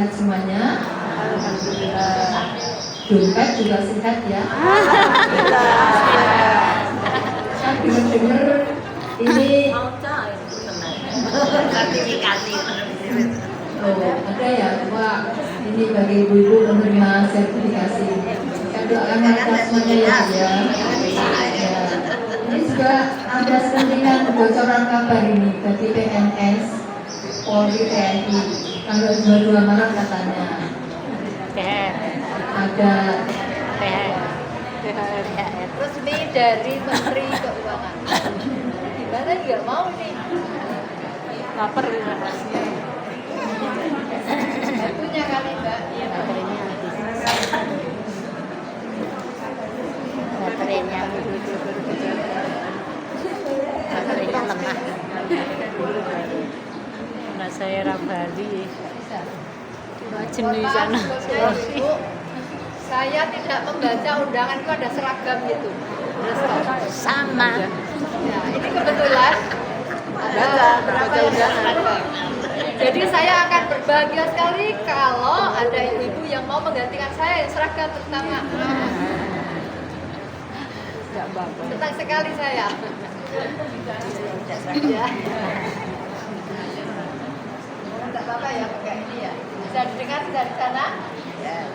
sehat semuanya. Dompet juga sehat ya. Saya dengar ini sertifikasi. Ada ya, Pak. Ini bagi ibu-ibu penerima sertifikasi. Saya doakan mereka semuanya ya, ya. Ini juga ada settingan kebocoran kabar ini bagi PNS, Polri, TNI. Tanggal 22 Maret katanya. Ada resmi dari Menteri Keuangan. Gimana nggak mau nih? Lapar ya. Batunya kali Mbak. Iya, baterainya habis. Baterainya lemah. Nah, saya Rambali. Jenuh sana. Ibu, saya tidak membaca undangan itu ada seragam gitu. Sama. Ya, ini kebetulan ada berapa undangan. Jadi saya akan berbahagia sekali kalau ada ibu-ibu yang mau menggantikan saya yang seragam pertama. Senang sekali saya. Ya. Tidak apa-apa ya pakai ini ya. Bisa didengar dari sana? Ya.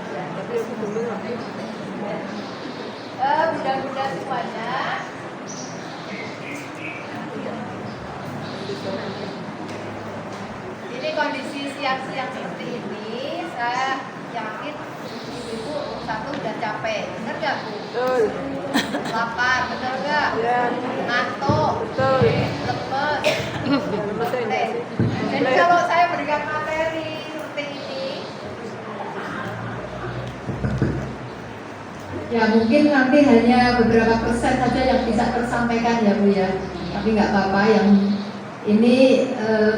Bunda-bunda semuanya. Ini kondisi siang-siang seperti ini, saya yakin ibu-ibu satu udah capek, bener gak Bu? Betul. Lapar, bener gak? Ya. Ngantuk, Betul. lemes. Jadi kalau saya berikan materi seperti ini, ya mungkin nanti hanya beberapa persen saja yang bisa tersampaikan ya Bu ya. Tapi nggak apa-apa, yang ini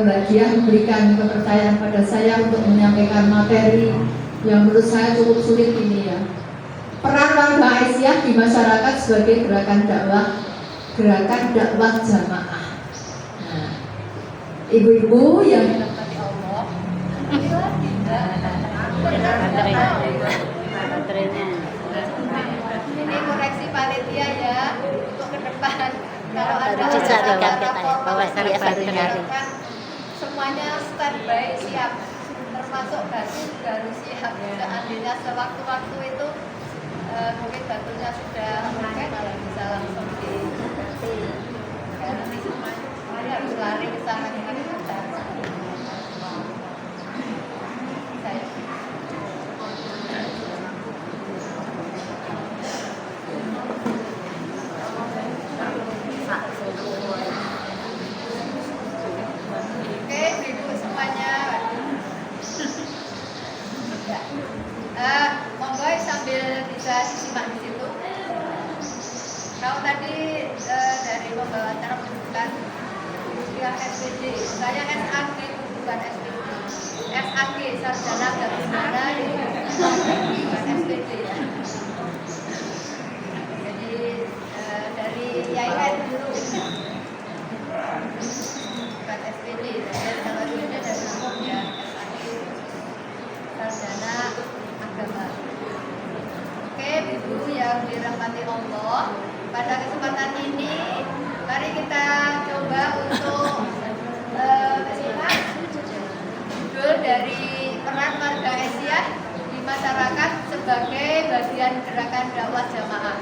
Mbak Diah memberikan kepercayaan pada saya untuk menyampaikan materi yang menurut saya cukup sulit ini ya. Peran warga Aisyah di masyarakat sebagai gerakan dakwah jamaah. Nah, ibu-ibu yang dirahmati Allah. Baterainya. Ini koreksi panitia ya untuk ke depan. Kalau ada Baru dicarikan katanya, bahwa saya baru nyari. semuanya standby siap, termasuk batu juga harus siap. Seandainya sewaktu-waktu itu mungkin batunya sudah mungkin bisa langsung diganti. Nanti semuanya harus lari ke sana kita bisa. Oke, ibu semuanya. Monggo sambil bisa disimak di situ. Kalau tadi dari pembawa acara menyebutkan yang SPJ, saya SAG bukan SPJ. SAG Sarjana Gabungan bukan SPJ ya. Jadi dari IAIN dulu. Bukan SPJ, dan kalau ini dari umum ya SAG Sarjana Agama. Oke, ibu yang dirahmati Allah, pada kesempatan ini mari kita coba untuk menyimak judul dari peran warga Aisyah di masyarakat sebagai bagian gerakan dakwah jamaah.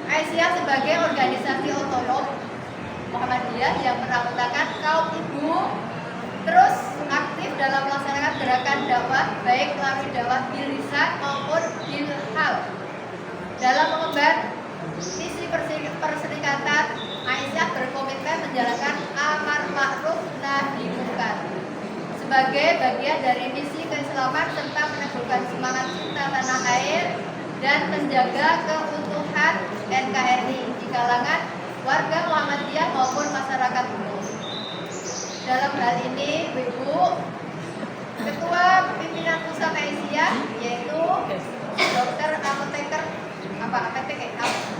Aisyah sebagai organisasi otonom Muhammadiyah yang beranggotakan kaum ibu terus aktif dalam melaksanakan gerakan dakwah baik melalui dakwah bil lisan maupun bil hal. Dalam mengemban misi perserikatan, Aisyah berkomitmen menjalankan amar ma'ruf nahi munkar sebagai bagian dari misi keislaman serta meneguhkan semangat cinta tanah air dan menjaga keutuhan NKRI di kalangan warga Muhammadiyah maupun masyarakat umum. Dalam hal ini, Ibu Ketua Pimpinan Pusat Aisyah yaitu Dr. Apoteker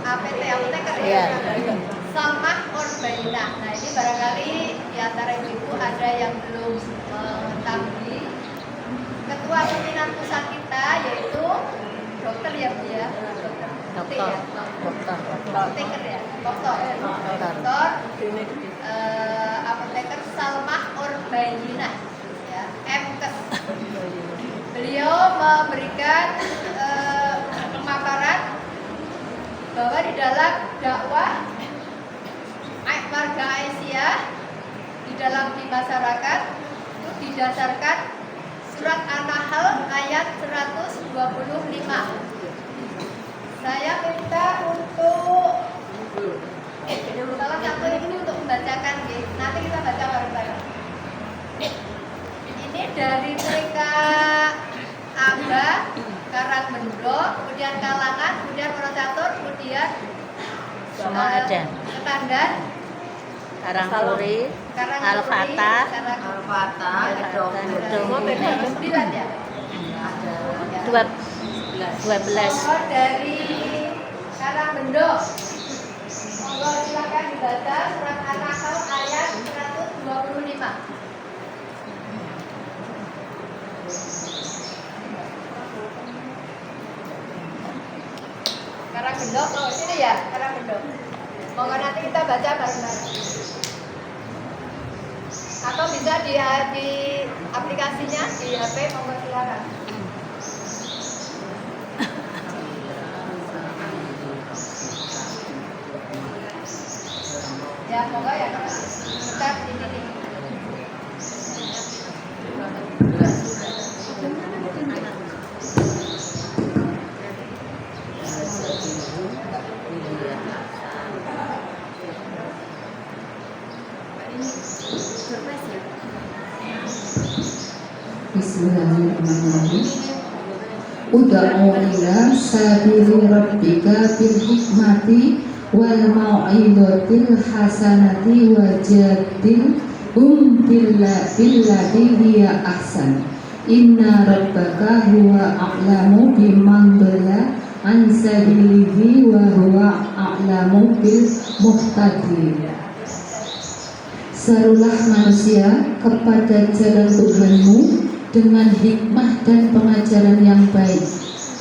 Apoteker ya. Salmah Orbainah. Nah, ini barangkali di antara ibu ada yang belum mengetahui memberikan pemaparan bahwa di dalam dakwah warga Aisyah di masyarakat itu didasarkan surat An-Nahl ayat 125. Saya minta untuk salah satu ini untuk membacakan, nanti kita baca bareng-bareng. Ini dari mereka Aba, Karangbendo, kemudian Kalangan, kemudian Monocatur, kemudian Sumadan, Ketandan, Karangturi, Al-Fatah, Gedong. 9 ya. 12. Monggo dari Karangbendo. Monggo silakan dibaca surat An-Nahl ayat 125. Karangbendo, oh sini ya, Karangbendo. Monggo nanti kita baca bareng-bareng. Atau bisa di aplikasinya di HP, monggo silakan. Ya, monggo ya, kita di sini. Bismillahirrahmanirrahim. Ud'u ila sabili rabbika bil hikmati wal mau'izatil hasanati wajadilhum billati hiya ahsan. Inna rabbaka huwa a'lamu biman dhalla an sabilihi wa huwa a'lamu bil muhtadin. Serulah manusia kepada jalan Tuhanmu dengan hikmah dan pengajaran yang baik,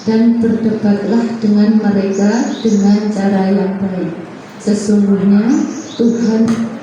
dan berdebatlah dengan mereka dengan cara yang baik. Sesungguhnya Tuhan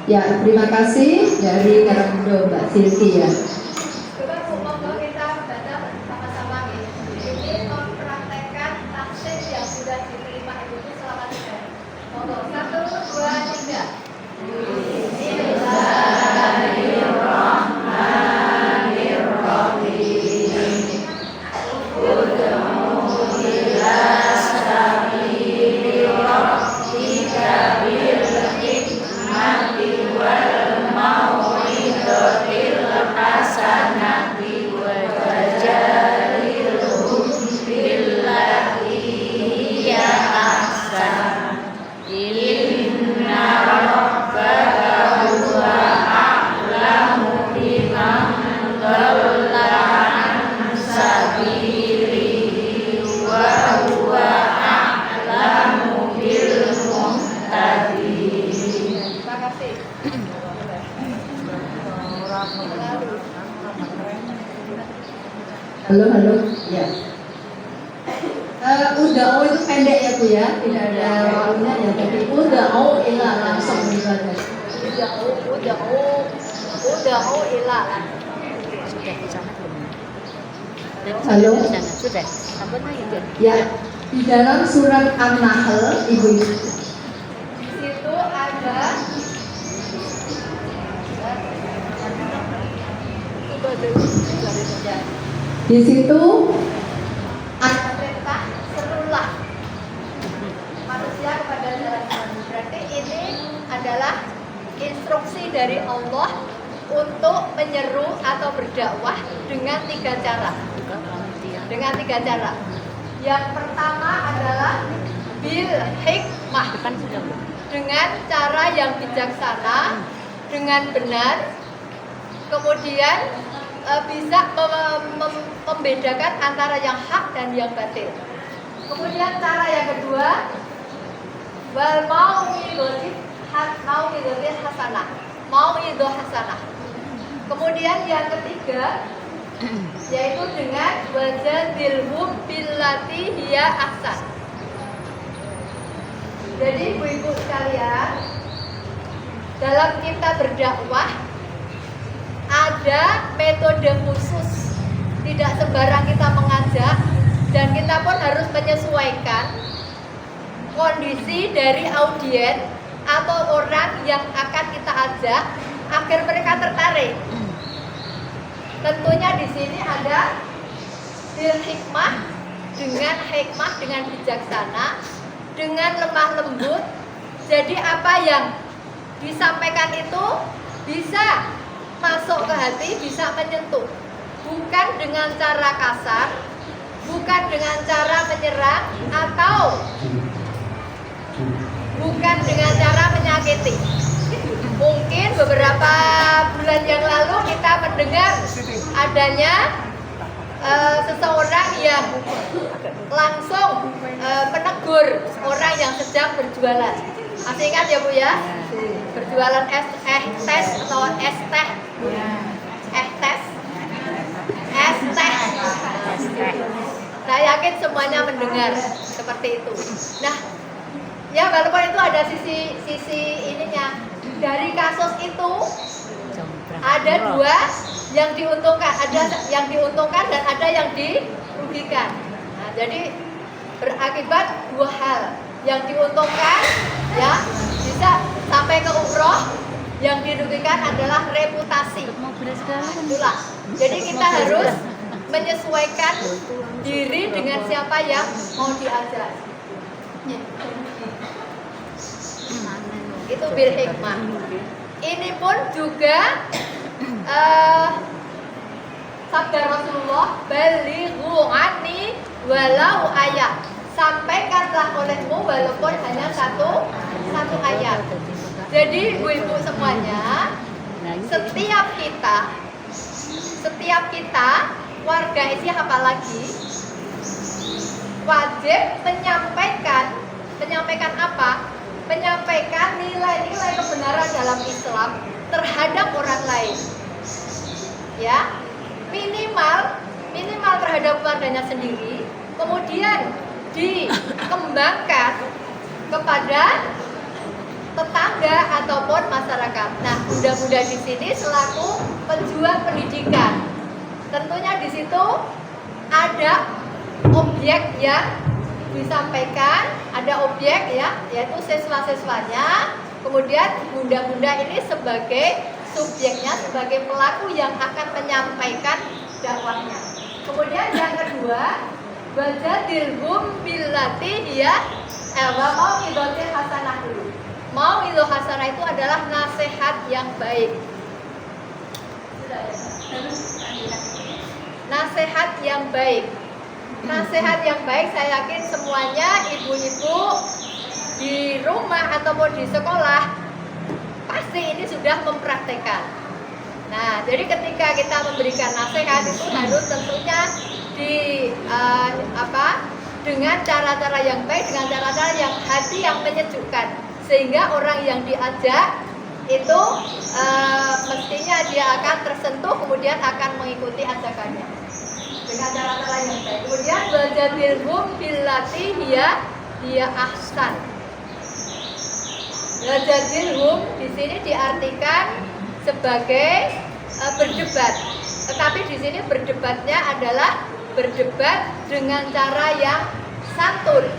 Ya, terima kasih dari Karangbendo Mbak Silvia. Coba monggo kita baca sama-sama nih. Ini mempraktekkan tafsir yang sudah diterima Ibu selama 3 hari. Monggo 1, 2, 3. Terima kasih. Halo. Ya. Uda'u itu pendek ya Bu ya, tidak ada wawunya ya. Jadi uda'u ila langsung ibadah. Uda'u ila. Sudah di sana belum? Halo. Di sana sudah. Sampun itu. Ya, di dalam surat An-Nahl Ibu. Di situ ada Di situ ada perintah serulah manusia kepada jalan Tuhan. Berarti ini adalah instruksi dari Allah untuk menyeru atau berdakwah dengan 3 cara. Dengan 3 cara. Yang pertama adalah bil hikmah, Depan sudah belum? dengan cara yang bijaksana, dengan benar, kemudian bisa membedakan antara yang hak dan yang batil. Kemudian cara yang kedua, wal mau'izatil hasanah, mau'idhah hasanah. Kemudian yang ketiga yaitu dengan wajadilhum billati hiya ahsan. Jadi ibu-ibu sekalian, dalam kita berdakwah ada metode khusus. Tidak sembarang kita mengajak, dan kita pun harus menyesuaikan kondisi dari audiens atau orang yang akan kita ajak agar mereka tertarik. Tentunya di sini ada bil hikmah, dengan bijaksana, dengan lemah lembut. Jadi apa yang disampaikan itu bisa masuk ke hati, bisa menyentuh. Bukan dengan cara kasar, bukan dengan cara menyerang, atau bukan dengan cara menyakiti. Mungkin beberapa bulan yang lalu kita mendengar adanya seseorang yang langsung menegur orang yang sedang berjualan. Masih ingat ya Bu ya? Berjualan es teh atau es teh. Saya yakin semuanya mendengar seperti itu. Nah, ya walaupun itu ada sisi ininya. Dari kasus itu ada dua yang diuntungkan, ada yang diuntungkan dan ada yang dirugikan. Nah, jadi berakibat dua hal. Yang diuntungkan ya bisa sampai ke umroh, yang dirugikan adalah reputasi. Itulah. Jadi kita harus menyesuaikan diri dengan siapa yang mau diajak. Itu bil hikmah. Ini pun juga sabda Rasulullah, balighu anni walau ayat. Sampaikanlah olehmu walaupun hanya satu ayat. Jadi ibu-ibu semuanya, setiap kita warga Asia apalagi wajib menyampaikan apa? Menyampaikan nilai-nilai kebenaran dalam Islam terhadap orang lain. Ya, minimal terhadap keluarganya sendiri, kemudian dikembangkan kepada tetangga ataupun masyarakat. Nah, mudah-mudahan di sini selaku pejuang pendidikan, tentunya di situ ada objek yang disampaikan, ada objek ya, yaitu siswa-siswanya, kemudian bunda-bunda ini sebagai subjeknya, sebagai pelaku yang akan menyampaikan dakwahnya. Kemudian yang kedua, wajadilhum billati hiya mau'idhatil hasanah dulu. Mau'idhah hasanah itu adalah nasihat yang baik. Nasihat yang baik. Nasihat yang baik, saya yakin semuanya ibu-ibu di rumah ataupun di sekolah pasti ini sudah mempraktekkan. Nah, jadi ketika kita memberikan nasihat itu harus tentunya dengan cara-cara yang baik, dengan cara-cara yang hati yang menyejukkan, sehingga orang yang diajak itu mestinya dia akan tersentuh, kemudian akan mengikuti ajakannya dengan cara-cara yang baik. Kemudian wajadilhum billati hiya ahsan. Wajadilhum di sini diartikan sebagai berdebat, tetapi di sini berdebatnya adalah berdebat dengan cara yang santun.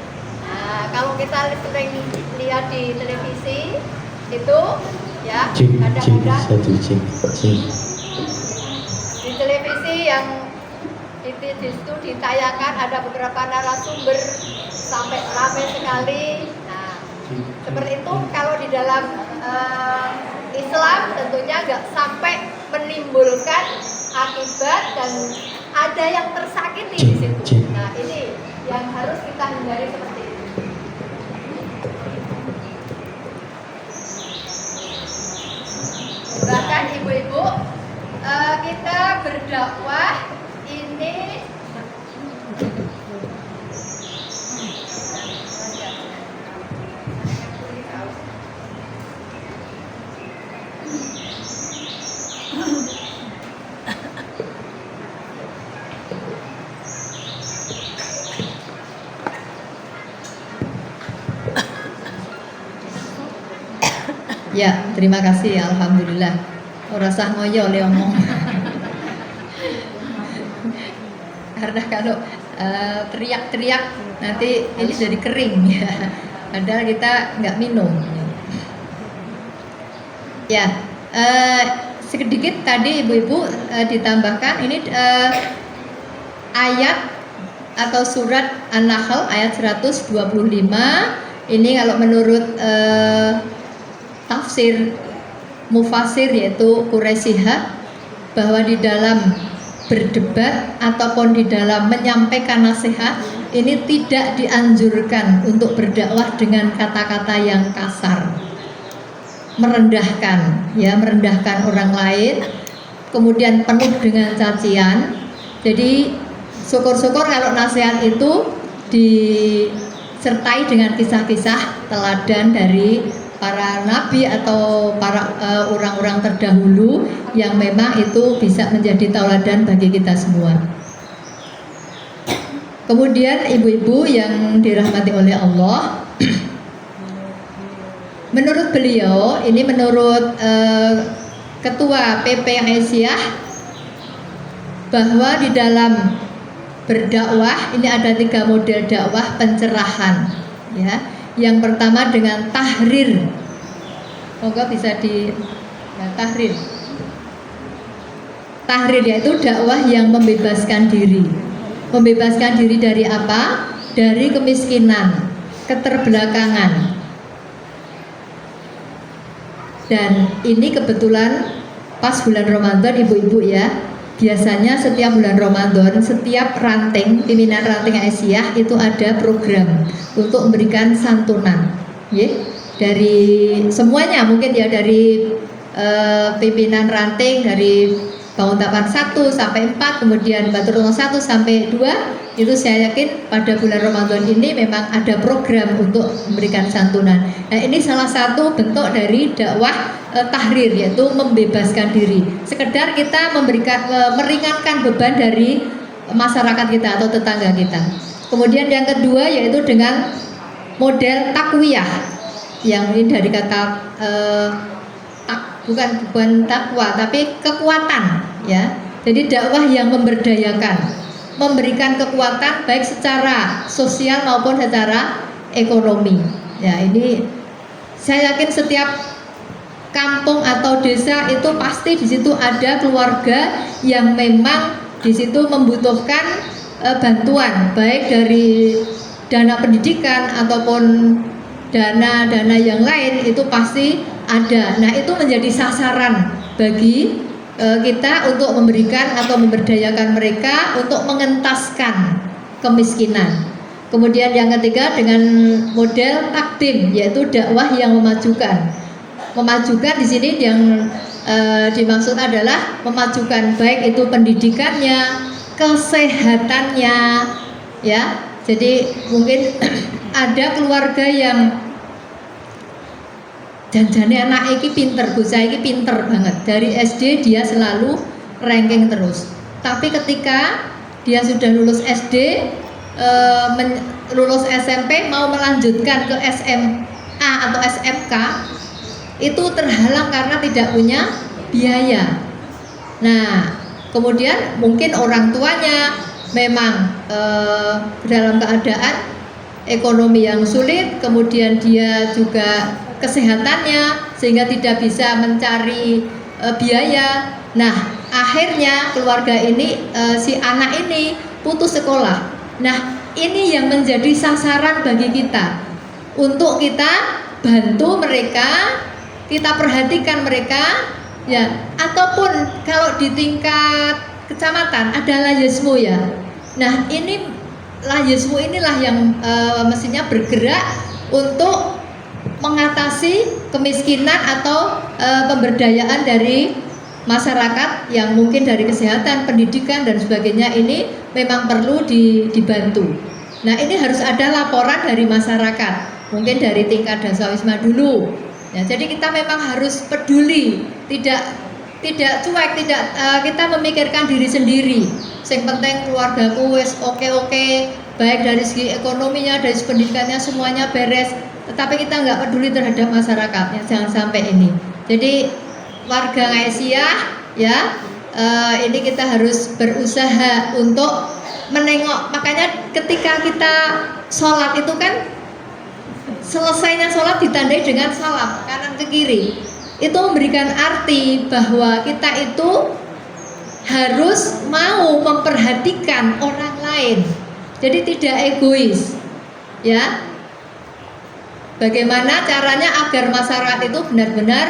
Nah, kalau kita sering lihat di televisi itu ya, kadang-kadang di televisi yang di situ ditayangkan ada beberapa narasumber sampai ramai sekali. Nah, seperti itu kalau di dalam Islam tentunya nggak sampai menimbulkan akibat dan ada yang tersakiti di situ. Nah, ini yang harus kita hindari seperti itu. Bahkan ibu-ibu, kita berdakwah ini Ya, terima kasih. Alhamdulillah. Ora usah ngoyo le omong. Karena kalau teriak-teriak nanti ini jadi kering ya. Padahal kita nggak minum. Ya, sedikit tadi ibu-ibu ditambahkan ini ayat atau surat An-Nahl ayat 125. Ini kalau menurut tafsir mufasir yaitu Quraisyhah, bahwa di dalam berdebat ataupun di dalam menyampaikan nasihat ini tidak dianjurkan untuk berdakwah dengan kata-kata yang kasar, merendahkan orang lain, kemudian penuh dengan cacian. Jadi syukur-syukur kalau nasihat itu disertai dengan kisah-kisah teladan dari para nabi atau para orang-orang terdahulu yang memang itu bisa menjadi tauladan bagi kita semua. Kemudian ibu-ibu yang dirahmati oleh Allah, menurut beliau, ini menurut Ketua PP Aisyah, bahwa di dalam berdakwah ini ada 3 model dakwah pencerahan, ya. Yang pertama dengan tahrir. Moga bisa tahrir. Tahrir yaitu dakwah yang membebaskan diri. Membebaskan diri dari apa? Dari kemiskinan, keterbelakangan. Dan ini kebetulan pas bulan Ramadan ibu-ibu ya. Biasanya setiap bulan Ramadan, setiap ranting, pimpinan ranting Aisyah itu ada program untuk memberikan santunan, ya, dari semuanya mungkin ya, dari pimpinan ranting, dari Banguntapan 1 sampai 4, kemudian Baturullah 1 sampai 2, itu saya yakin pada bulan Ramadan ini memang ada program untuk memberikan santunan. Nah, ini salah satu bentuk dari dakwah tahrir, yaitu membebaskan diri. Sekedar kita meringankan beban dari masyarakat kita atau tetangga kita. Kemudian yang kedua yaitu dengan model takwiyah, yang ini dari kata bukan takwa tapi kekuatan, ya. Jadi dakwah yang memberdayakan, memberikan kekuatan baik secara sosial maupun secara ekonomi. Ya, ini saya yakin setiap kampung atau desa itu pasti di situ ada keluarga yang memang di situ membutuhkan bantuan baik dari dana pendidikan ataupun dana-dana yang lain, itu pasti ada. Nah, itu menjadi sasaran bagi kita untuk memberikan atau memberdayakan mereka untuk mengentaskan kemiskinan. Kemudian yang ketiga dengan model takdim, yaitu dakwah yang memajukan. Memajukan di sini yang dimaksud adalah memajukan baik itu pendidikannya, kesehatannya, ya. Jadi mungkin ada keluarga yang janjane anak iki pinter, bocah iki pinter banget. Dari SD dia selalu ranking terus. Tapi ketika dia sudah lulus SD, lulus SMP, mau melanjutkan ke SMA atau SMK, itu terhalang karena tidak punya biaya. Nah, kemudian mungkin orang tuanya memang dalam keadaan ekonomi yang sulit, kemudian dia juga kesehatannya sehingga tidak bisa mencari biaya. Nah, akhirnya keluarga ini, si anak ini putus sekolah. Nah, ini yang menjadi sasaran bagi kita untuk kita bantu mereka, kita perhatikan mereka, ya. Ataupun kalau di tingkat kecamatan ada Layesmu, ya. Nah, ini Layesmu inilah yang mestinya bergerak untuk mengatasi kemiskinan atau pemberdayaan dari masyarakat yang mungkin dari kesehatan, pendidikan dan sebagainya ini memang perlu dibantu. Nah, ini harus ada laporan dari masyarakat, mungkin dari tingkat dasawisma dulu. Ya, jadi kita memang harus peduli, tidak cuek, kita memikirkan diri sendiri. Yang penting keluargaku wes oke, baik dari segi ekonominya, dari segi pendidikannya semuanya beres. tetapi kita nggak peduli terhadap masyarakatnya, jangan sampai ini. Jadi warga Aisyah ya, ini kita harus berusaha untuk menengok. Makanya ketika kita sholat itu kan selesainya sholat ditandai dengan salam kanan ke kiri. Itu memberikan arti bahwa kita itu harus mau memperhatikan orang lain. Jadi tidak egois. Ya. Bagaimana caranya agar masyarakat itu benar-benar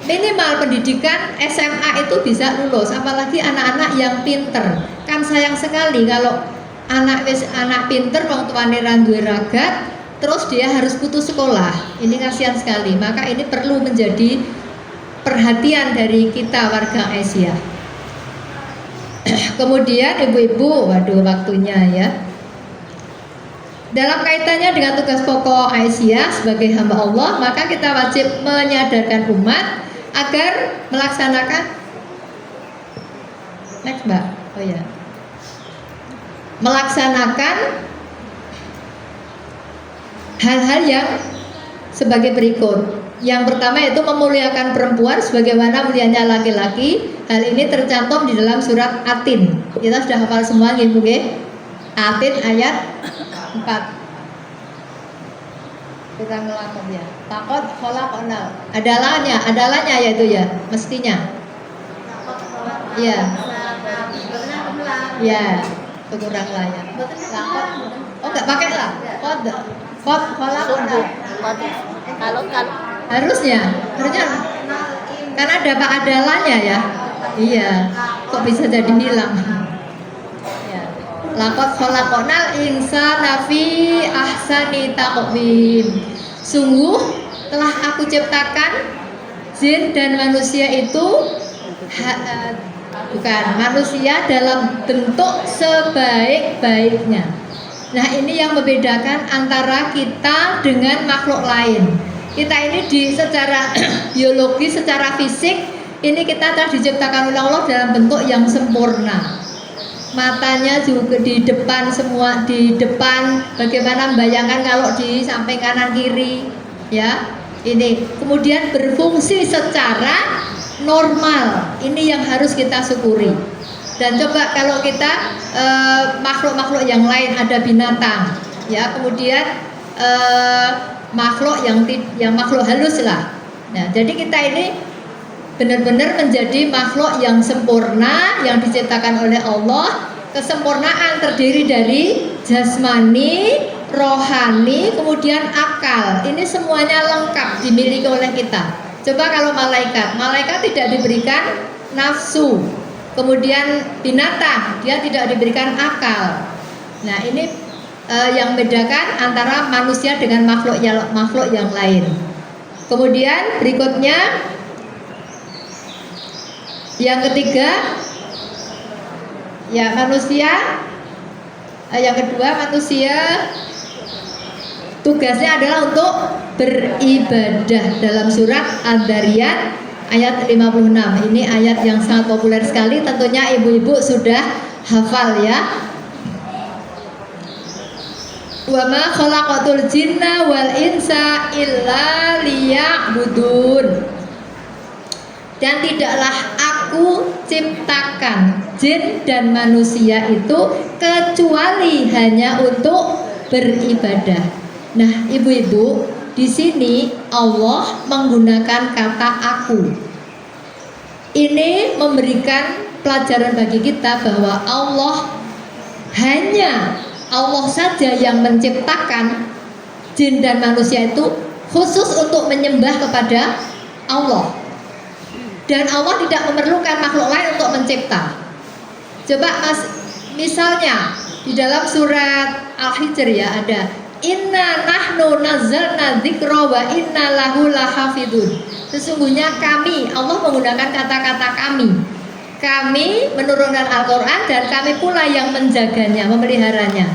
minimal pendidikan SMA itu bisa lulus, apalagi anak-anak yang pinter. Kan sayang sekali kalau anak pinter wong tuane ra duwe ragat, terus dia harus putus sekolah. Ini kasihan sekali. Maka ini perlu menjadi perhatian dari kita warga Asia. Kemudian ibu-ibu, waduh waktunya ya. Dalam kaitannya dengan tugas pokok Aisyah sebagai hamba Allah, maka kita wajib menyadarkan umat agar melaksanakan melaksanakan hal-hal yang sebagai berikut. Yang pertama yaitu memuliakan perempuan sebagaimana mulianya laki-laki. Hal ini tercantum di dalam surat Atin. Kita sudah hafal semua nggih? Atin ayat 4. Kita ngelakon ya. Takut khalaqna. Adalahnya yaitu ya, mestinya. Iya. Ya, kurang lah ya. Takut. Oh, enggak pakai lah. Kot khalaqna. Kalau Harusnya karena ada pak adalahnya ya. Iya. Kok bisa jadi hilang? Laqad khalaqnal insana fi ahsani taqwim. Sungguh telah aku ciptakan jin dan manusia itu bukan manusia dalam bentuk sebaik-baiknya. Nah, ini yang membedakan antara kita dengan makhluk lain. Kita ini secara biologi, secara fisik, ini kita telah diciptakan oleh Allah dalam bentuk yang sempurna. Matanya juga di depan semua, di depan. Bagaimana membayangkan kalau di samping kanan kiri, ya. Ini kemudian berfungsi secara normal. Ini yang harus kita syukuri. Dan coba kalau kita makhluk-makhluk yang lain, ada binatang, ya, kemudian makhluk yang makhluk halus lah. Nah, jadi kita ini benar-benar menjadi makhluk yang sempurna yang diciptakan oleh Allah. Kesempurnaan terdiri dari jasmani, rohani, kemudian akal. Ini semuanya lengkap dimiliki oleh kita. Coba kalau malaikat tidak diberikan nafsu. Kemudian binatang, dia tidak diberikan akal. Nah, ini yang membedakan antara manusia dengan makhluk yang lain. Kemudian berikutnya yang ketiga, ya manusia. Yang kedua, manusia tugasnya adalah untuk beribadah. Dalam surat Ad-Dariyat ayat 56. Ini ayat yang sangat populer sekali. Tentunya ibu-ibu sudah hafal ya. Wa ma khalaqatul jinna wal insa illa liya'budun. Dan tidaklah aku ciptakan jin dan manusia itu kecuali hanya untuk beribadah. Nah, ibu-ibu, di sini Allah menggunakan kata aku. Ini memberikan pelajaran bagi kita bahwa hanya Allah saja yang menciptakan jin dan manusia itu khusus untuk menyembah kepada Allah. Dan Allah tidak memerlukan makhluk lain untuk mencipta. Coba misalnya di dalam surat Al-Hijr ya ada inna nahnu nazzalna dzikra wa inna lahu lahafidun. Sesungguhnya kami, Allah menggunakan kata-kata kami. Kami menurunkan Al-Qur'an dan kami pula yang menjaganya, memeliharanya.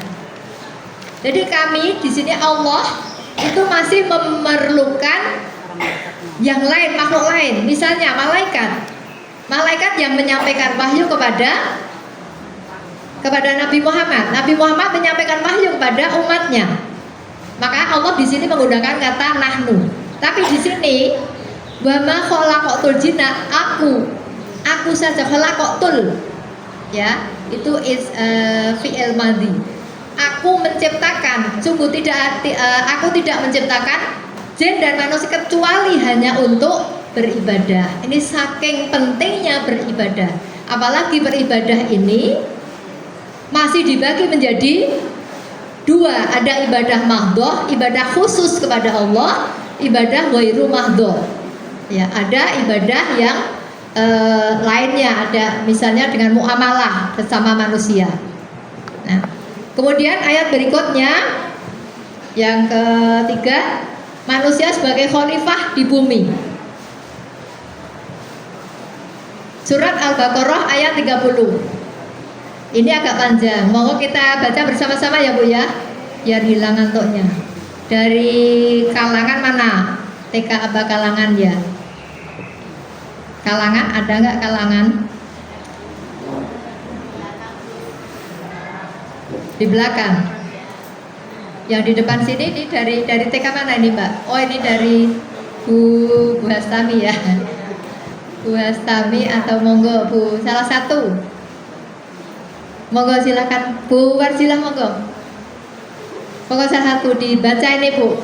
Jadi kami di sini Allah itu masih memerlukan yang lain, makhluk lain. Misalnya malaikat yang menyampaikan wahyu kepada Nabi Muhammad. Nabi Muhammad menyampaikan wahyu kepada umatnya. Maka Allah di sini menggunakan kata nahnu. Tapi di sini wa ma khalaqatul jinna, aku saja khalaqatul, ya, itu is fi'il madhi. Aku menciptakan, sungguh aku tidak menciptakan jin dan manusia kecuali hanya untuk beribadah. Ini saking pentingnya beribadah. Apalagi beribadah ini masih dibagi menjadi dua. Ada ibadah mahdhah, ibadah khusus kepada Allah, ibadah ghairu mahdhah. Ya, ada ibadah yang lainnya, ada misalnya dengan muamalah bersama manusia. Nah, kemudian ayat berikutnya yang ketiga, manusia sebagai khalifah di bumi. Surat Al-Baqarah ayat 30. Ini agak panjang, monggo kita baca bersama-sama ya Bu ya, biar hilang ngantuknya. Dari kalangan mana? TK apa kalangan ya? Kalangan, ada nggak kalangan? Di belakang. Yang di depan sini ini dari TK mana ini Mbak? Oh ini dari Bu Hastami ya. Bu Hastami atau monggo Bu salah satu. Monggo silakan Bu Warjilah, monggo. Monggo salah satu dibaca ini Bu.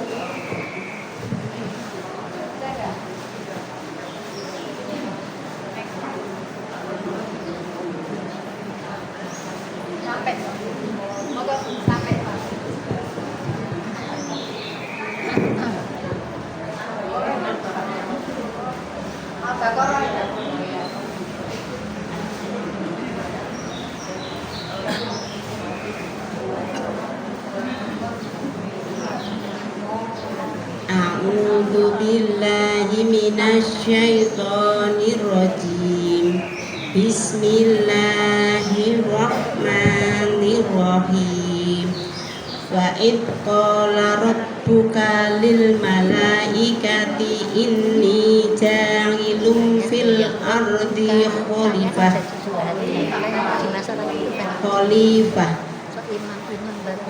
Sampai. Monggo sampai. Al-Baqarah. A'udzu billahi minasy syaithanir rajim. Bismillahirrahmanirrahim. Wa id qala rabbuka lil malaikati inni ja'ilun fil ardi khalifah.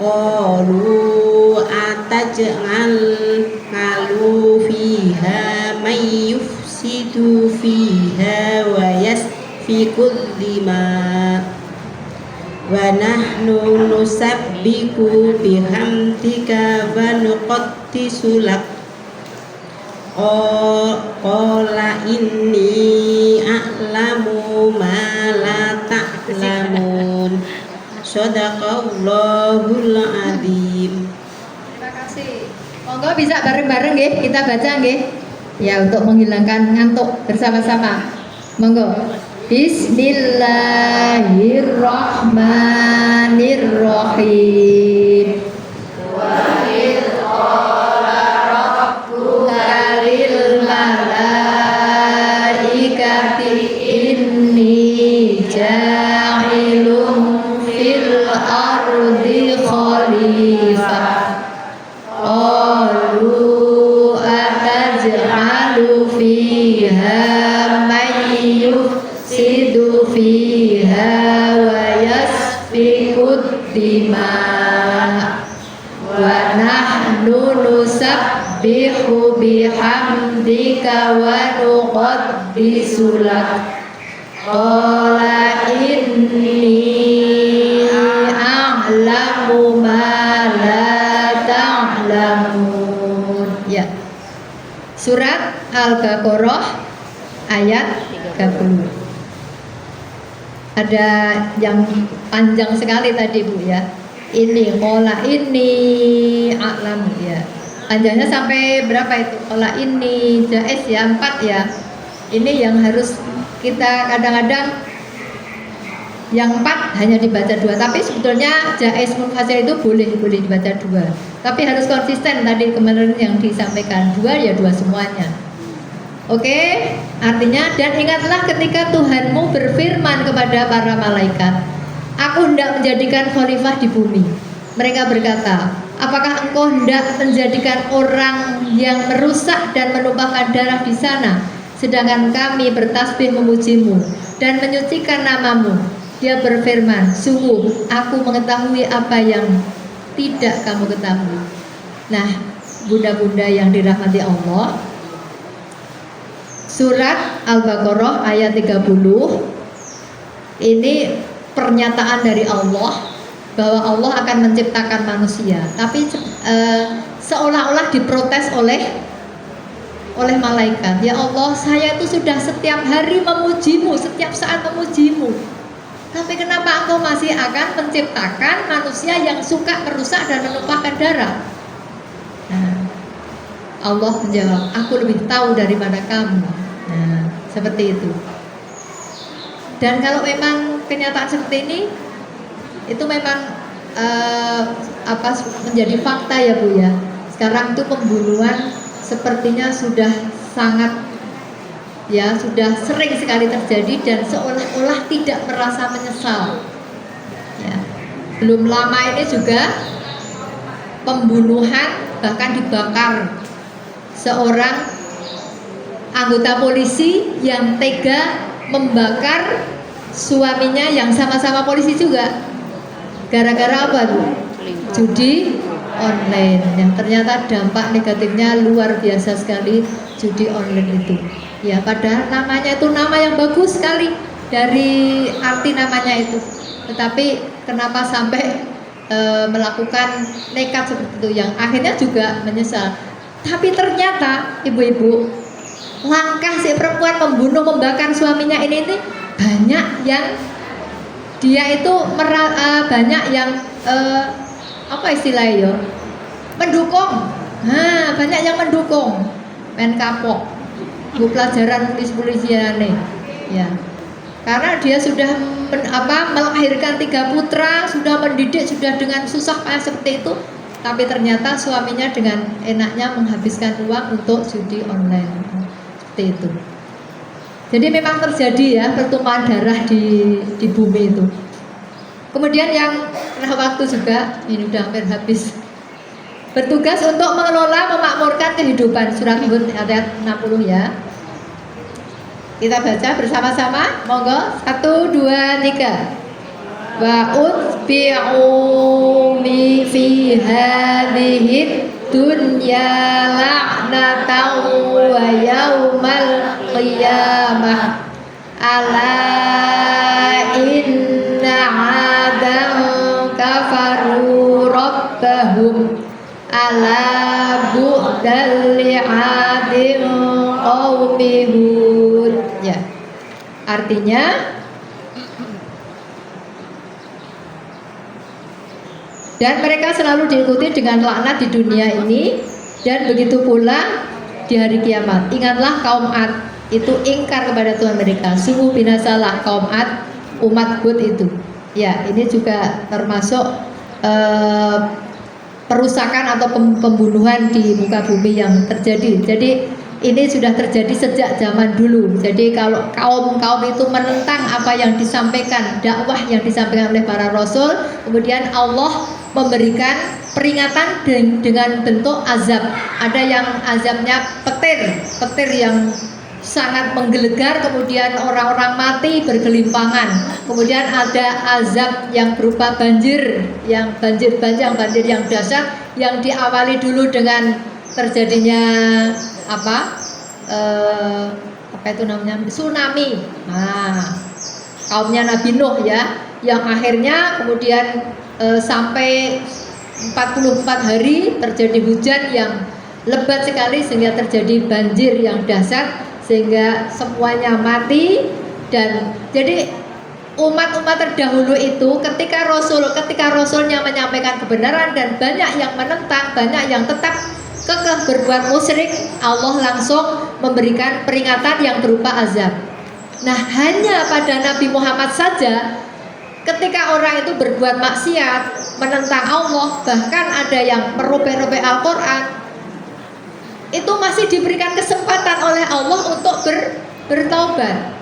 Qalu ataj'al malu fiha may yufsidu fiha wa yasfikul dima wa nahnu nusabbihu bihamdika wa nuqaddisu lak. Qala inni a'lamu ma la ta'lamun. Shadaqallahul adzim. Terima kasih. Monggo bisa bareng-bareng nggih kita baca nggih. Ya untuk menghilangkan ngantuk bersama-sama. Monggo. Bismillahirrahmanirrahim. Wa id qala rabbuka lil malaikati inni ja'ilun fil ardi khalifah. Qalu ataj'alu fiha may yufsidu fiha wa yasfikud dima wa nahnu nusabbihu bihamdika wa nuqaddisu lak. Qala inni a'lamu ma la ta'lamun. Ya. Surat Al-Baqarah ayat 30. Ada yang panjang sekali tadi Bu ya. Ini qala inni a'lamu ya. Panjangnya sampai berapa itu? Qala ini jais ya 4 ya. Ini yang harus kita kadang-kadang yang 4 hanya dibaca 2, tapi sebetulnya jais munfasil itu boleh dibaca 2, tapi harus konsisten tadi kemarin yang disampaikan 2 ya 2 semuanya. Oke, artinya dan ingatlah ketika Tuhanmu berfirman kepada para malaikat, aku hendak menjadikan khalifah di bumi. Mereka berkata, apakah engkau hendak menjadikan orang yang merusak dan menumpahkan darah di sana, sedangkan kami bertasbih memujimu dan menyucikan namamu? Dia berfirman, sungguh aku mengetahui apa yang tidak kamu ketahui. Nah, bunda-bunda yang dirahmati Allah, surat Al-Baqarah ayat 30 ini pernyataan dari Allah bahwa Allah akan menciptakan manusia, tapi seolah-olah diprotes oleh malaikat. Ya Allah, saya itu sudah setiap hari memujimu, setiap saat memujimu, tapi kenapa engkau masih akan menciptakan manusia yang suka merusak dan menumpahkan darah? Nah, Allah menjawab, aku lebih tahu daripada kamu. Nah, seperti itu. Dan kalau memang kenyataan seperti ini, itu memang menjadi fakta ya Bu ya. Sekarang itu pembunuhan sepertinya sudah sangat ya, sudah sering sekali terjadi dan seolah-olah tidak merasa menyesal. Ya. Belum lama ini juga pembunuhan, bahkan dibakar seorang anggota polisi yang tega membakar suaminya yang sama-sama polisi juga. Gara-gara apa tuh? Judi online, yang ternyata dampak negatifnya luar biasa sekali. Judi online itu ya, padahal namanya itu nama yang bagus sekali dari arti namanya itu, tetapi kenapa sampai melakukan nekat seperti itu yang akhirnya juga menyesal. Tapi ternyata ibu-ibu, langkah si perempuan membunuh membakar suaminya ini banyak yang dia itu banyak yang apa istilahnya, mendukung. Nah, banyak yang mendukung, main kapok, bu pelajaran polisian nih, ya. Karena dia sudah melahirkan 3 putra, sudah mendidik, sudah dengan susah payah seperti itu, tapi ternyata suaminya dengan enaknya menghabiskan uang untuk judi online, seperti itu. Jadi memang terjadi ya pertumpahan darah di bumi itu. Kemudian yang waktu juga, ini udah hampir habis, bertugas untuk mengelola memakmurkan kehidupan, surat Hud ayat 60 ya. Kita baca bersama-sama, monggo 1, 2, 3. Wa utbi'u fi hadhihi dunya la'natan wa yaumal qiyamah ala inna 'adan kafaru rabbahum ala bu'dal li'adin qaumi Hud. Ya, artinya dan mereka selalu diikuti dengan laknat di dunia ini, dan begitu pula di hari kiamat. Ingatlah kaum Ad, itu ingkar kepada Tuhan mereka. Sungguh binasalah kaum Ad, umat Hud itu. Ya, ini juga termasuk perusakan atau pembunuhan di muka bumi yang terjadi. Jadi ini sudah terjadi sejak zaman dulu. Jadi kalau kaum itu menentang apa yang disampaikan, dakwah yang disampaikan oleh para rasul, kemudian Allah memberikan peringatan dengan bentuk azab. Ada yang azabnya petir yang sangat menggelegar, kemudian orang-orang mati bergelimpangan. Kemudian ada azab yang berupa banjir yang dahsyat, yang diawali dulu dengan terjadinya tsunami. Nah, kaumnya Nabi Nuh ya, yang akhirnya kemudian sampai 44 hari terjadi hujan yang lebat sekali sehingga terjadi banjir yang dahsyat sehingga semuanya mati. Dan jadi umat-umat terdahulu itu ketika rasulnya menyampaikan kebenaran dan banyak yang menentang, banyak yang tetap kekeh berbuat musyrik, Allah langsung memberikan peringatan yang berupa azab. Nah, hanya pada Nabi Muhammad saja ketika orang itu berbuat maksiat, menentang Allah, bahkan ada yang merobek-robek Al-Quran, itu masih diberikan kesempatan oleh Allah untuk bertaubat.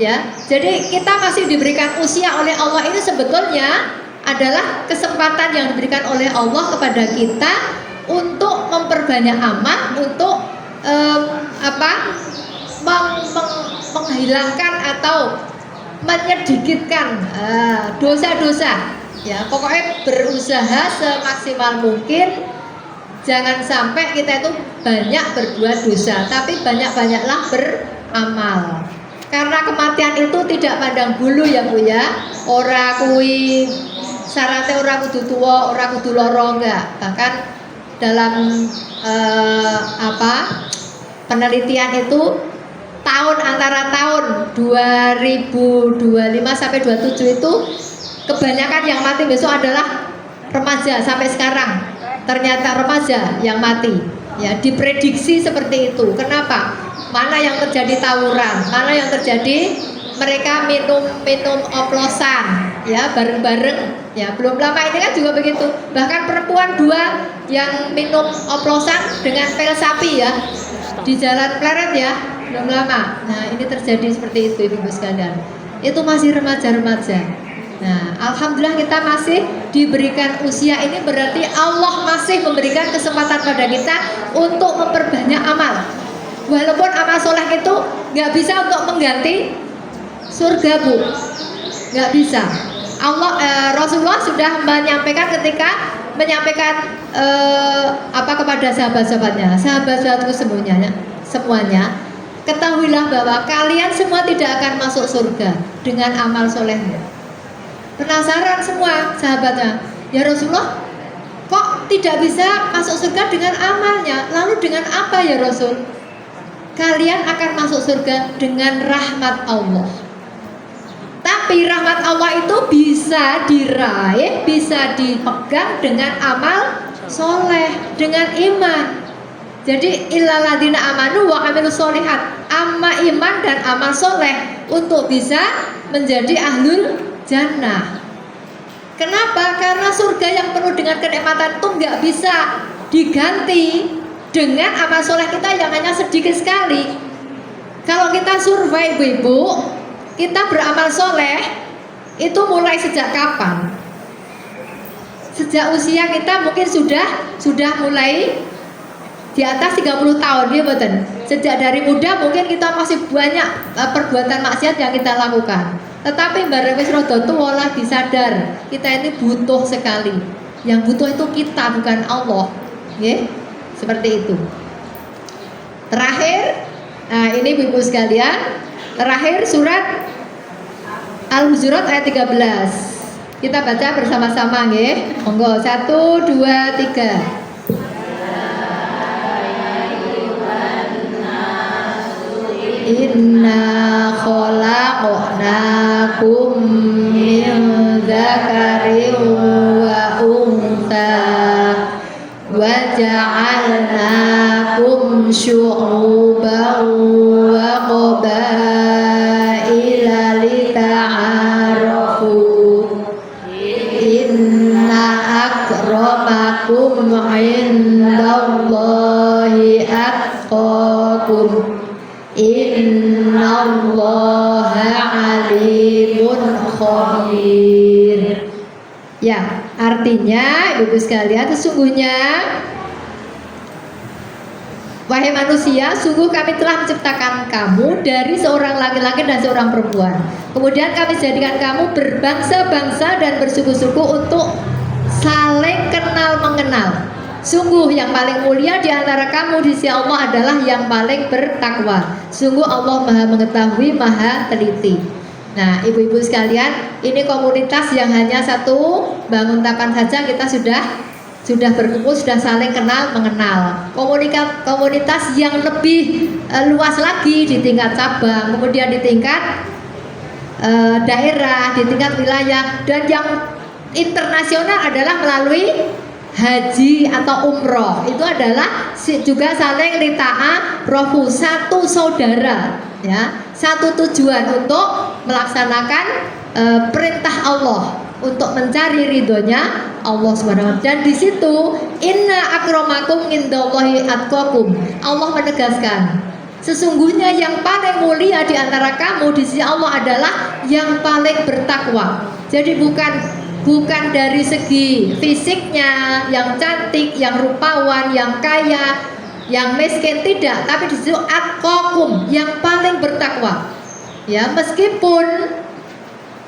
Ya, jadi kita masih diberikan usia oleh Allah. Ini sebetulnya adalah kesempatan yang diberikan oleh Allah kepada kita untuk memperbanyak amal, untuk menghilangkan atau menyedikitkan dosa-dosa. Ya, pokoknya berusaha semaksimal mungkin Jangan sampai kita itu banyak berbuat dosa, tapi banyak-banyaklah beramal. Karena kematian itu tidak pandang bulu ya Bu ya. Ora kuwi syaratnya ora kudu tua, ora kudu loro, enggak. Bahkan dalam penelitian itu antara tahun 2025 sampai 27 itu kebanyakan yang mati besok adalah remaja. Sampai sekarang ternyata remaja yang mati. Ya, diprediksi seperti itu. Kenapa? Mana yang terjadi tawuran, mana yang terjadi mereka minum oplosan, ya bareng-bareng. Ya, belum lama ini kan juga begitu. Bahkan perempuan 2 yang minum oplosan dengan pel sapi ya di Jalan Pleret ya, belum lama. Nah, ini terjadi seperti itu Ibu sekalian. Itu masih remaja-remaja. Nah, alhamdulillah kita masih diberikan usia ini, berarti Allah masih memberikan kesempatan pada kita untuk memperbanyak amal. Walaupun amal soleh itu nggak bisa untuk mengganti surga Bu, nggak bisa. Rasulullah sudah menyampaikan ketika menyampaikan kepada sahabat-sahabatnya, sahabat-sahabatku semuanya, ketahuilah bahwa kalian semua tidak akan masuk surga dengan amal solehnya. Penasaran semua sahabatnya, ya Rasulullah, kok tidak bisa masuk surga dengan amalnya? Lalu dengan apa ya Rasul? Kalian akan masuk surga dengan rahmat Allah. Tapi rahmat Allah itu bisa diraih, bisa dipegang dengan amal soleh, dengan iman. Jadi illalladzina amanu wa amilus solihat, amma iman dan amal soleh untuk bisa menjadi ahlul jannah. Kenapa? Karena surga yang penuh dengan kenikmatan itu nggak bisa diganti dengan amal soleh kita yang hanya sedikit sekali. Kalau kita survei ibu-ibu, kita beramal soleh itu mulai sejak kapan? Sejak usia kita mungkin sudah mulai di atas 30 tahun ya betul. Sejak dari muda mungkin kita masih banyak perbuatan maksiat yang kita lakukan. Tetapi bareng wis rada tuwa lagi sadar kita ini butuh sekali. Yang butuh itu kita, bukan Allah. Nggih. Seperti itu. Terakhir, nah ini Ibu sekalian, terakhir surat Al-Hujurat ayat 13. Kita baca bersama-sama nggih. Monggo 1 2 3. Inna khalaqnakum min dzakarin wa untha wa ja'alnakum syu'uban wa qabaila lita'arafu inna akramakum 'indallahi atqakum innallaha 'alimun khabir. Ya, artinya Ibu sekalian, sesungguhnya wahai manusia, sungguh kami telah menciptakan kamu dari seorang laki-laki dan seorang perempuan. Kemudian kami jadikan kamu berbangsa-bangsa dan bersuku-suku untuk saling kenal mengenal. Sungguh yang paling mulia di antara kamu di sisi Allah adalah yang paling bertakwa. Sungguh Allah Maha mengetahui, Maha teliti. Nah, ibu-ibu sekalian, ini komunitas yang hanya satu bangun tapan saja kita sudah berkumpul, sudah saling kenal mengenal. Komunitas yang lebih luas lagi di tingkat cabang, kemudian di tingkat daerah, di tingkat wilayah, dan yang internasional adalah melalui haji atau umroh. Itu adalah juga saling lita'arofu, satu saudara, ya, satu tujuan untuk melaksanakan perintah Allah, untuk mencari ridhonya Allah SWT. Dan di situ inna akramakum indallahi atqakum, Allah menegaskan sesungguhnya yang paling mulia di antara kamu di sisi Allah adalah yang paling bertakwa. Jadi bukan dari segi fisiknya yang cantik, yang rupawan, yang kaya, yang miskin, tidak, tapi di situ atqakum, yang paling bertakwa. Ya, meskipun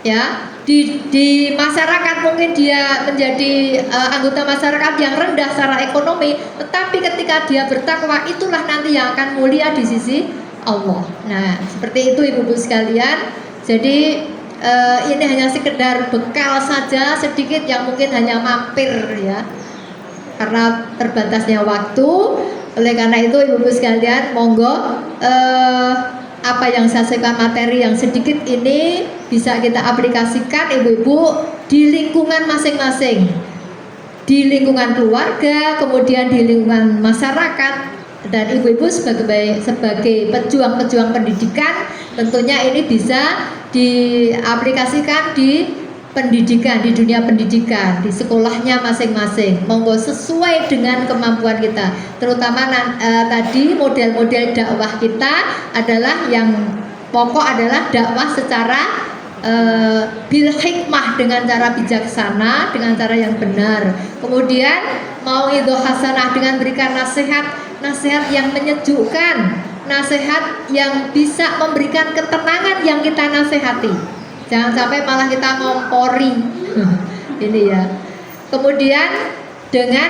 ya. Di masyarakat mungkin dia menjadi anggota masyarakat yang rendah secara ekonomi, tetapi ketika dia bertakwa, itulah nanti yang akan mulia di sisi Allah. Nah, seperti itu ibu-ibu sekalian. Jadi ini hanya sekedar bekal saja sedikit yang mungkin hanya mampir ya, karena terbatasnya waktu. Oleh karena itu ibu-ibu sekalian, monggo apa yang saya sampaikan, materi yang sedikit ini bisa kita aplikasikan ibu-ibu di lingkungan masing-masing, di lingkungan keluarga, kemudian di lingkungan masyarakat, dan ibu-ibu sebagai pejuang-pejuang pendidikan tentunya ini bisa diaplikasikan di pendidikan, di dunia pendidikan, di sekolahnya masing-masing. Monggo sesuai dengan kemampuan kita. Terutama tadi model-model dakwah kita adalah yang pokok adalah dakwah secara bil hikmah, dengan cara bijaksana, dengan cara yang benar. Kemudian mau itu hasanah dengan berikan nasihat yang menyejukkan, nasihat yang bisa memberikan ketenangan yang kita nasihati. Jangan sampai malah kita ngompori ini ya. Kemudian dengan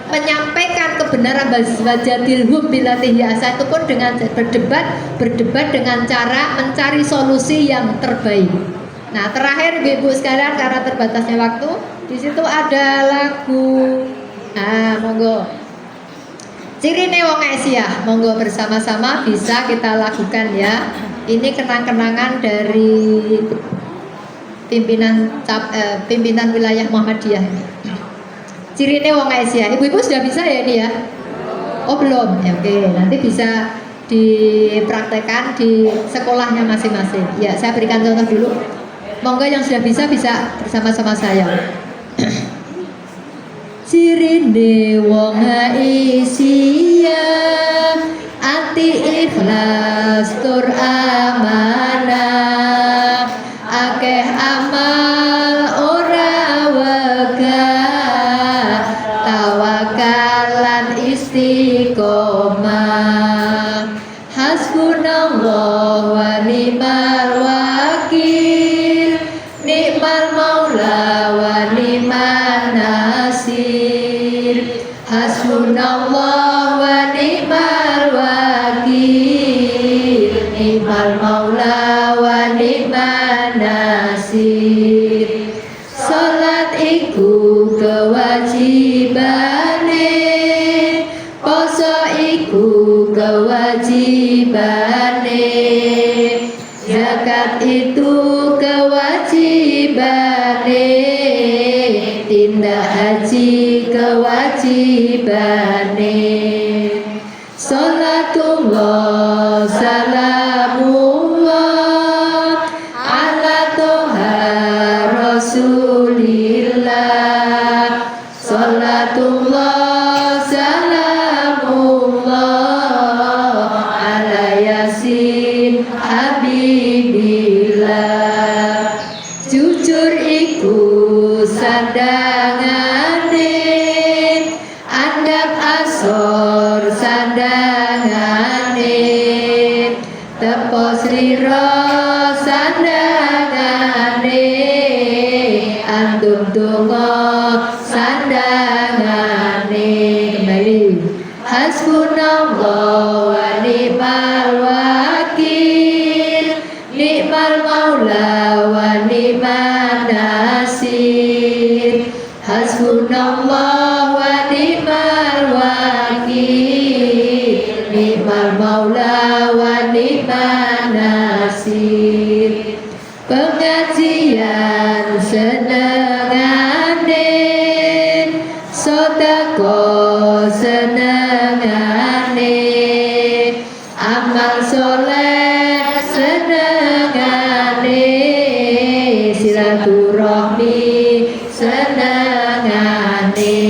menyampaikan kebenaran wajadilhum billatil hiasa, itu pun dengan berdebat dengan cara mencari solusi yang terbaik. Nah, terakhir ibu sekalian, karena terbatasnya waktu, di situ ada lagu. Nah, monggo. Cirine wong Aisyah, monggo bersama-sama bisa kita lakukan ya. Ini kenang-kenangan dari pimpinan wilayah Muhammadiyah. Cirine wong Aisyah. Ibu-ibu sudah bisa ya ini ya? Oh belum. Ya, oke, nanti bisa dipraktekkan di sekolahnya masing-masing. Ya, saya berikan contoh dulu. Monggo yang sudah bisa bersama-sama saya. Cirine wong Aisyah, ati ikhlas tur amanah, akeh amal ora wegah, tawakalan istiqomah, hasbunallah wa ni'mal wakil, ni'mal maula wa ni'man nasir, hasbunallah wa ni'mal wakil, ni'mal maula wa ni'man nasir. Salat iku kewajibane, poso iku kewajibane, zakat itu kewajibane, tindak haji kewajibane. Salatullah salamullah ala toha rasulillah, salatullah salamullah ala yasin habibillah. Jujur iku sandangane, andap asor sandangane, tepos riro sandangane, antum dongo sandangane. Kembali. Hasbunallah wa ni'mal wakil, ni'mal maula wa ni'man nasir, hasbunallah wa ni'mal wakil, ni'mal maula wa ni'man nasir. Pengajian senengane, sedekah senengane, amal soleh senengane, silaturahmi senengane.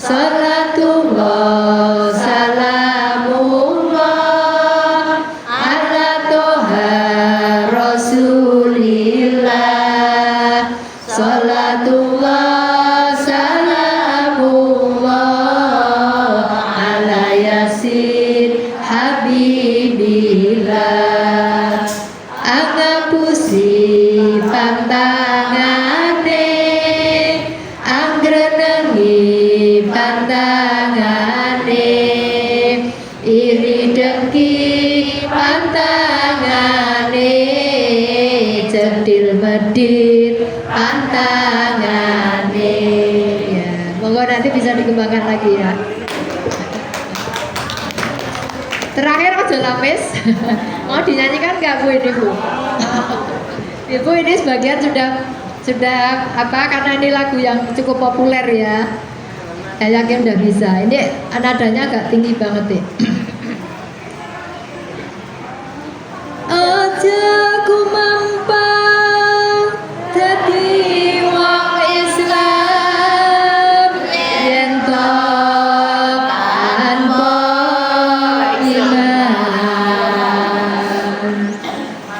Salatullah salamullah ala toha rasulillah, salatullah salamullah ala yasin habibillah. iri dengki pantangane, cedil medit pantangane. Ya, monggo nanti bisa dikembangkan lagi ya. Terakhir aja lapis. Mau dinyanyikan nggak Bu ini Bu? Ibu ini sebagian sudah apa, karena ini lagu yang cukup populer ya. Saya yakin udah bisa. Ini nadanya agak tinggi banget nih. Aja ku mampang dadi wong Islam yen to tanpa iman.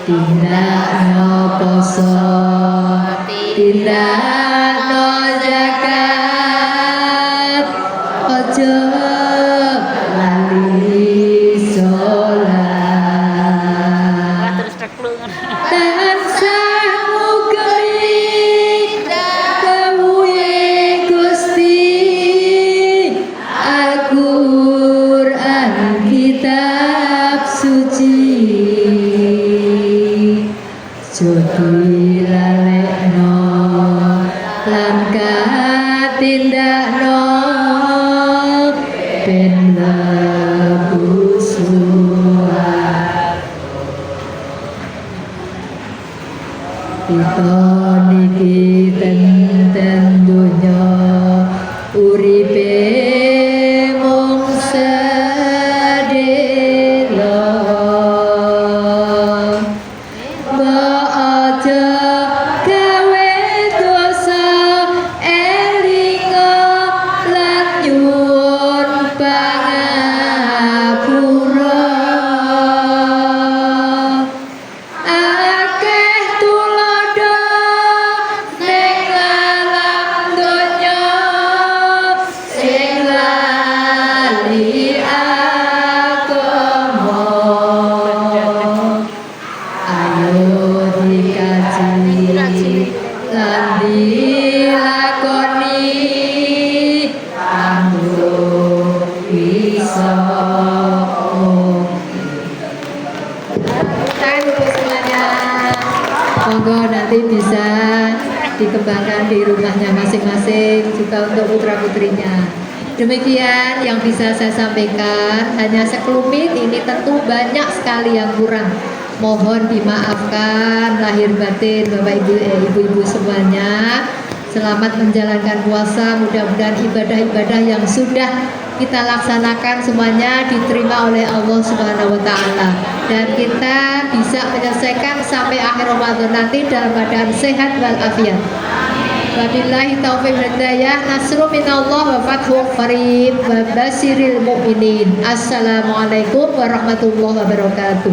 Tindakno poso, tindakno zakat, ojo lali sholat. terus teklung. Tansah mugemi kawuhe Gusti, Al-Qur'an kitab suci. Jodi lalekno lan katindakno ben lebu suwat. Kita niki tenten donya uripe mung sedelo. Mbok aja gawe dosa elinga lan nyuwun pangapura. Akeh tulodo ning alam donya sing lali agama. Ayo dikaji lan dilakoni kanggo bisa tangan untuk semuanya. Monggo nanti bisa dikembangkan di rumahnya masing-masing, juga untuk putra-putrinya. Demikian yang bisa saya sampaikan, hanya sekelumit, ini tentu banyak sekali yang kurang. Mohon dimaafkan lahir batin Bapak Ibu, ibu-ibu semuanya. Selamat menjalankan puasa, mudah-mudahan ibadah-ibadah yang sudah kita laksanakan semuanya diterima oleh Allah Subhanahu wa taala, dan kita bisa menyelesaikan sampai akhir Ramadan nanti dalam keadaan sehat walafiat. Wabillahi taufiq wal hidayah. Nasrun minallah wa fathun qarib wa basyiril mu'minin. Assalamualaikum warahmatullahi wabarakatuh.